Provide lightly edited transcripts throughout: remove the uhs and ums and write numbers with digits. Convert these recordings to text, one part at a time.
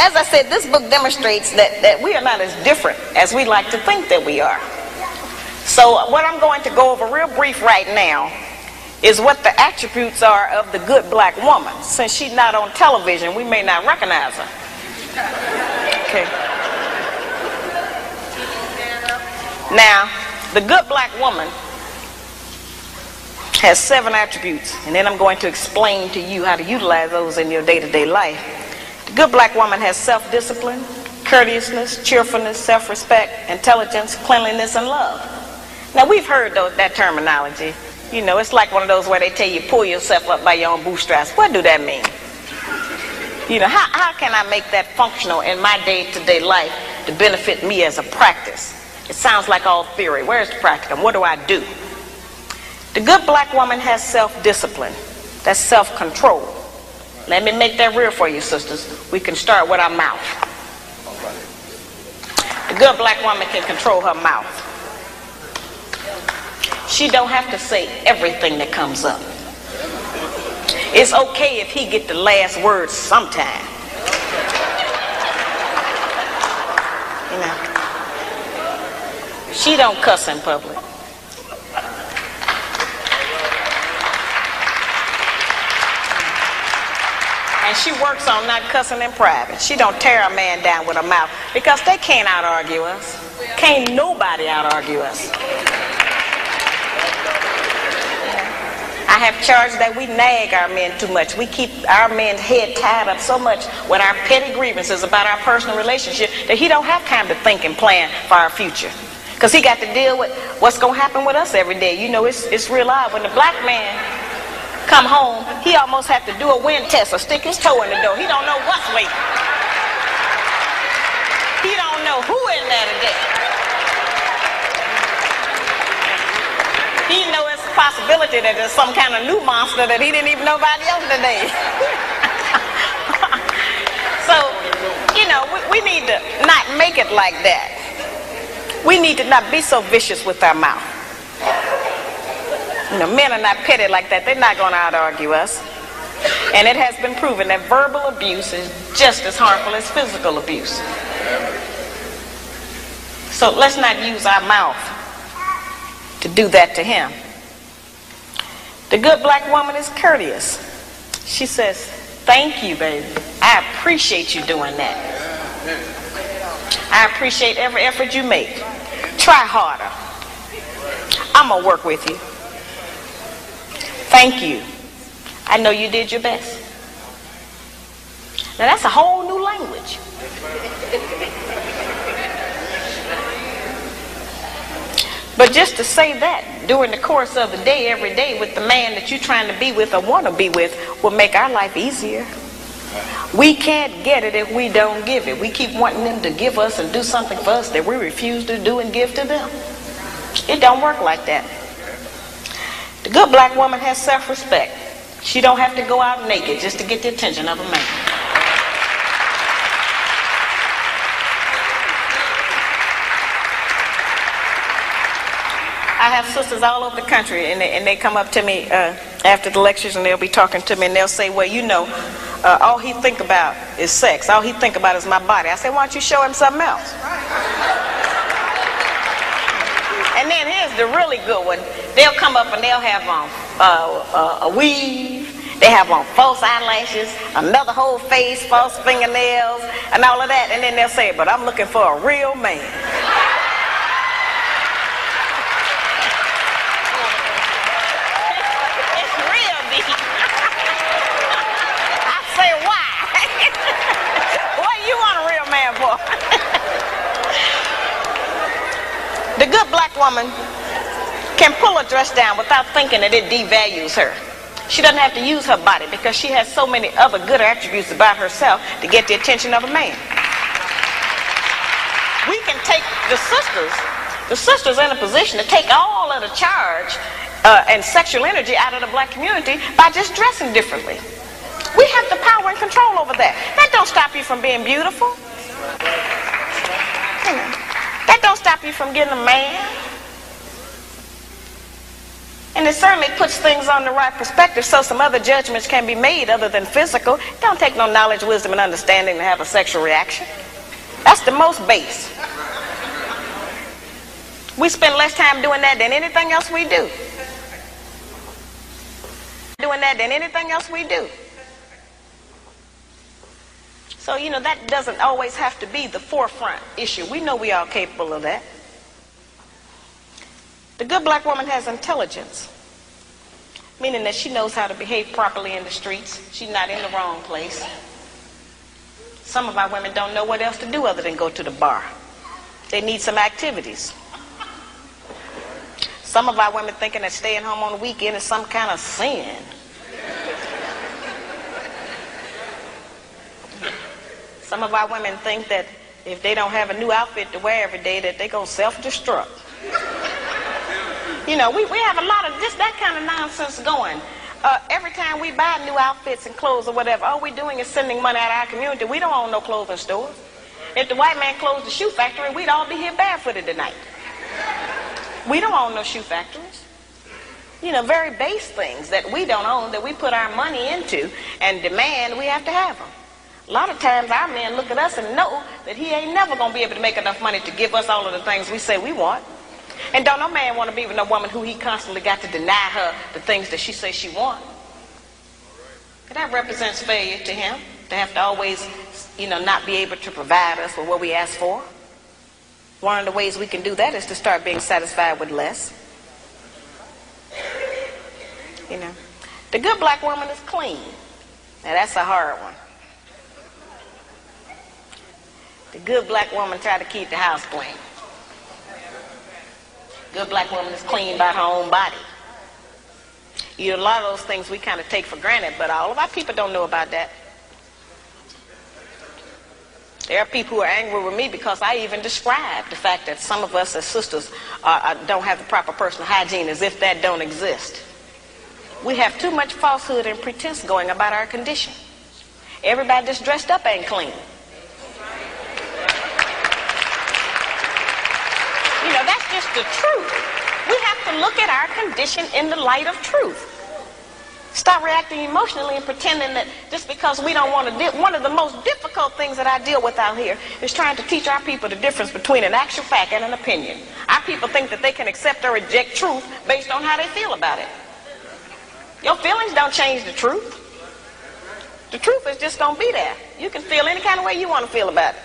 as I said, this book demonstrates that we are not as different as we like to think that we are. So what I'm going to go over real brief right now is what the attributes are of the good black woman. Since she's not on television, we may not recognize her. Okay. Now, the good black woman has 7 attributes, and then I'm going to explain to you how to utilize those in your day-to-day life. The good black woman has self-discipline, courteousness, cheerfulness, self-respect, intelligence, cleanliness, and love. Now, we've heard that terminology. You know, it's like one of those where they tell you pull yourself up by your own bootstraps. What do that mean? You know, how can I make that functional in my day-to-day life to benefit me as a practice? It sounds like all theory. Where's the practicum? What do I do? The good black woman has self-discipline. That's self-control. Let me make that real for you, sisters. We can start with our mouth. The good black woman can control her mouth. She don't have to say everything that comes up. It's okay if he get the last word sometime. You know, she don't cuss in public. And she works on not cussing in private. She don't tear a man down with her mouth because they can't out-argue us. Can't nobody out-argue us. I have charged that we nag our men too much. We keep our men's head tied up so much with our petty grievances about our personal relationship that he don't have time to think and plan for our future. Because he got to deal with what's going to happen with us every day. You know, it's real odd. When the black man come home, he almost have to do a wind test or stick his toe in the door. He don't know what's waiting. He don't know who in there today. He know it's a possibility that there's some kind of new monster that he didn't even know about yesterday. So, you know, we need to not make it like that. We need to not be so vicious with our mouth. You know, men are not petty like that. They're not going to out-argue us. And it has been proven that verbal abuse is just as harmful as physical abuse. So let's not use our mouth to do that to him. The good black woman is courteous. She says, thank you, baby. I appreciate you doing that. I appreciate every effort you make. Try harder. I'm going to work with you. Thank you. I know you did your best. Now that's a whole new language. But just to say that during the course of the day, every day, with the man that you're trying to be with or want to be with, will make our life easier. We can't get it if we don't give it. We keep wanting them to give us and do something for us that we refuse to do and give to them. It don't work like that. The good black woman has self-respect. She don't have to go out naked just to get the attention of a man. I have sisters all over the country, and they come up to me after the lectures, and they'll be talking to me, and they'll say, well, you know, all he think about is sex. All he think about is my body. I say, why don't you show him something else? And then here's the really good one. They'll come up and they'll have on a weave. They have on false eyelashes, another whole face, false fingernails, and all of that. And then they'll say, but I'm looking for a real man. It's real deep. I say, why? What you want a real man for? The good black woman can pull a dress down without thinking that it devalues her. She doesn't have to use her body because she has so many other good attributes about herself to get the attention of a man. We can take the sisters in a position to take all of the charge and sexual energy out of the black community by just dressing differently. We have the power and control over that. That don't stop you from being beautiful. You know, that don't stop you from getting a man. And it certainly puts things on the right perspective so some other judgments can be made other than physical. It don't take no knowledge, wisdom, and understanding to have a sexual reaction. That's the most base. We spend less time doing that than anything else we do. So, you know, that doesn't always have to be the forefront issue. We know we are capable of that. The good black woman has intelligence, meaning that she knows how to behave properly in the streets. She's not in the wrong place. Some of our women don't know what else to do other than go to the bar. They need some activities. Some of our women thinking that staying home on the weekend is some kind of sin. Some of our women think that if they don't have a new outfit to wear every day, that they're going to self-destruct. You know, we have a lot of just that kind of nonsense going. Every time we buy new outfits and clothes or whatever, all we're doing is sending money out of our community. We don't own no clothing stores. If the white man closed the shoe factory, we'd all be here barefooted tonight. We don't own no shoe factories. You know, very base things that we don't own, that we put our money into and demand we have to have them. A lot of times our men look at us and know that he ain't never going to be able to make enough money to give us all of the things we say we want. And don't no man want to be with no woman who he constantly got to deny her the things that she says she wants. And that represents failure to him, to have to always, you know, not be able to provide us with what we ask for. One of the ways we can do that is to start being satisfied with less. You know, the good black woman is clean. Now that's a hard one. The good black woman try to keep the house clean. Good black woman is clean by her own body. You know, a lot of those things we kind of take for granted, but all of our people don't know about that. There are people who are angry with me because I even describe the fact that some of us as sisters don't have the proper personal hygiene, as if that don't exist. We have too much falsehood and pretense going about our condition. Everybody that's dressed up ain't clean. You know, that's just the truth. We have to look at our condition in the light of truth. Stop reacting emotionally and pretending that just because we don't want to deal. One of the most difficult things that I deal with out here is trying to teach our people the difference between an actual fact and an opinion. Our people think that they can accept or reject truth based on how they feel about it. Your feelings don't change the truth. The truth is just going to be there. You can feel any kind of way you want to feel about it.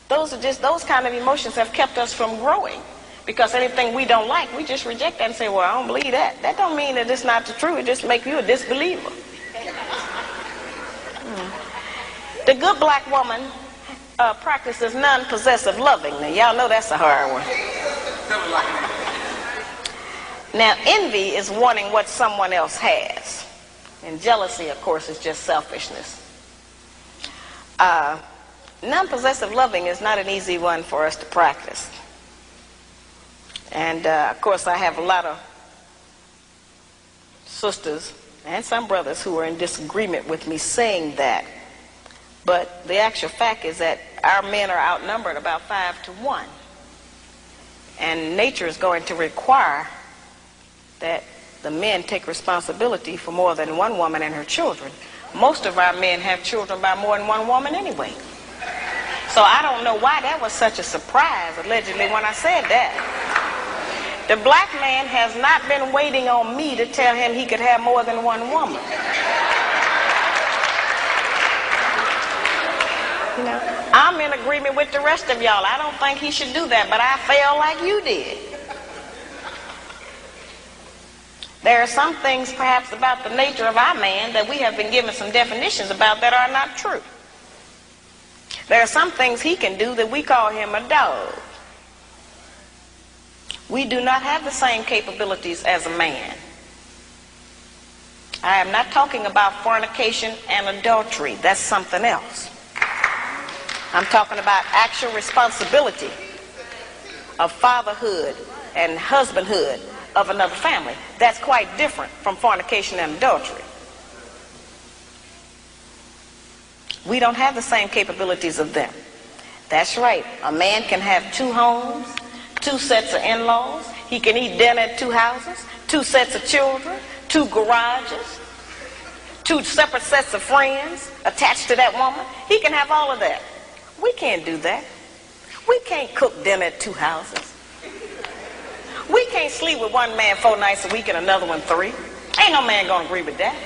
Those kind of emotions have kept us from growing. Because anything we don't like, we just reject that and say, well, I don't believe that. That don't mean that it's not the truth. It just makes you a disbeliever. The good black woman practices non-possessive loving. Now, y'all know that's a hard one. Now, envy is wanting what someone else has. And jealousy, of course, is just selfishness. Non-possessive loving is not an easy one for us to practice. And, of course, I have a lot of sisters and some brothers who are in disagreement with me saying that. But the actual fact is that our men are outnumbered about 5 to 1. And nature is going to require that the men take responsibility for more than one woman and her children. Most of our men have children by more than one woman anyway. So I don't know why that was such a surprise, allegedly, when I said that. The black man has not been waiting on me to tell him he could have more than one woman. You know, I'm in agreement with the rest of y'all. I don't think he should do that, but I feel like you did. There are some things perhaps about the nature of our man that we have been given some definitions about that are not true. There are some things he can do that we call him a dog. We do not have the same capabilities as a man. I am not talking about fornication and adultery. That's something else. I'm talking about actual responsibility of fatherhood and husbandhood of another family. That's quite different from fornication and adultery. We don't have the same capabilities of them. That's right. A man can have 2 homes, 2 sets of in-laws. He can eat dinner at 2 houses, 2 sets of children, 2 garages, 2 separate sets of friends attached to that woman. He can have all of that. We can't do that. We can't cook dinner at 2 houses. We can't sleep with one man 4 nights a week and another one 3. Ain't no man gonna agree with that.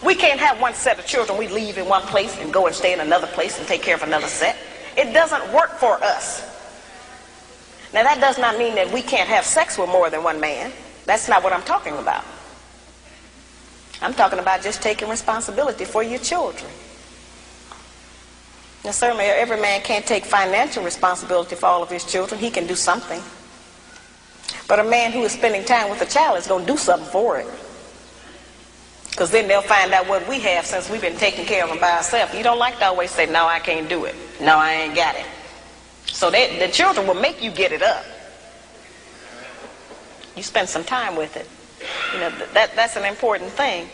We can't have 1 set of children we leave in one place and go and stay in another place and take care of another set. It doesn't work for us. Now that does not mean that we can't have sex with more than 1 man. That's not what I'm talking about. I'm talking about just taking responsibility for your children. Now certainly every man can't take financial responsibility for all of his children. He can do something. But a man who is spending time with a child is going to do something for it. Because then they'll find out what we have since we've been taking care of them by ourselves. You don't like to always say, no, I can't do it. No, I ain't got it. So the children will make you get it up. You spend some time with it. You know, that's an important thing.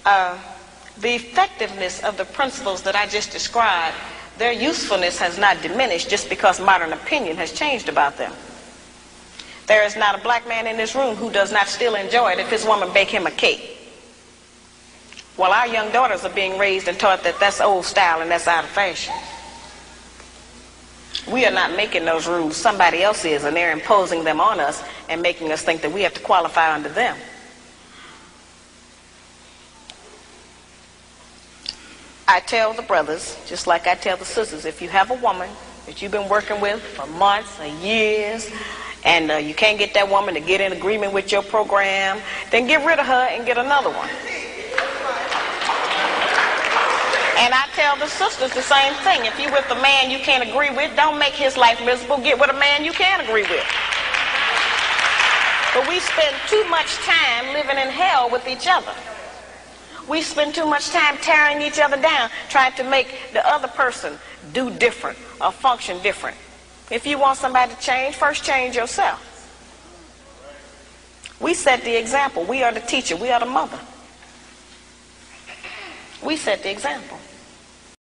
The effectiveness of the principles that I just described, their usefulness has not diminished just because modern opinion has changed about them. There is not a black man in this room who does not still enjoy it if his woman bake him a cake. Well, our young daughters are being raised and taught that that's old style and that's out of fashion. We are not making those rules. Somebody else is, and they're imposing them on us and making us think that we have to qualify under them. I tell the brothers, just like I tell the sisters, if you have a woman that you've been working with for months or years, and you can't get that woman to get in agreement with your program, then get rid of her and get another one. And I tell the sisters the same thing. If you're with a man you can't agree with, don't make his life miserable. Get with a man you can agree with. But we spend too much time living in hell with each other. We spend too much time tearing each other down, trying to make the other person do different or function different. If you want somebody to change, first change yourself. We set the example. We are the teacher. We are the mother. We set the example.